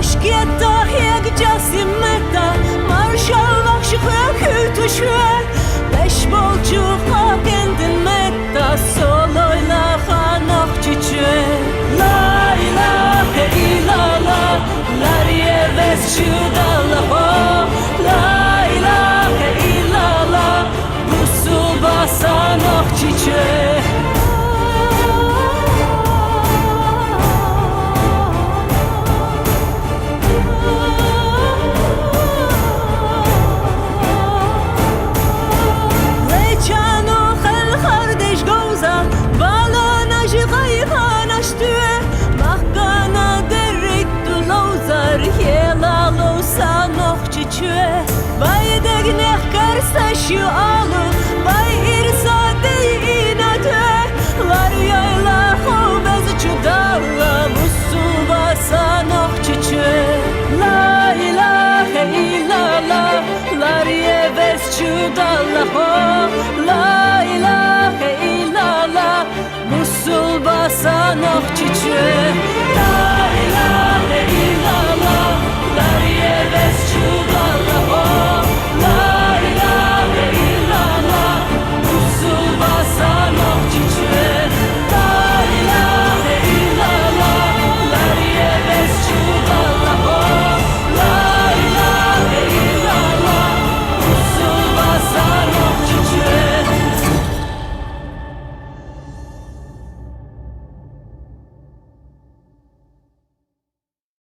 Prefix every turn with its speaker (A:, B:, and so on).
A: Aşkiyetta hiyek casimetta Marşal vakşıkı kültüşü Beş bolcuğa kendin metta Soloyla hanok çiçü La ilahe illallah Lariye vesçudallah La ilahe illallah Busul basanok çiçü Bay degnek karsaşı alı Bay irsade inadı Var yayla hovbez çudalla Musul basanok çiçü La ilahe illallah Lariye vez çudalla La ilahe illallah Musul basanok çiçü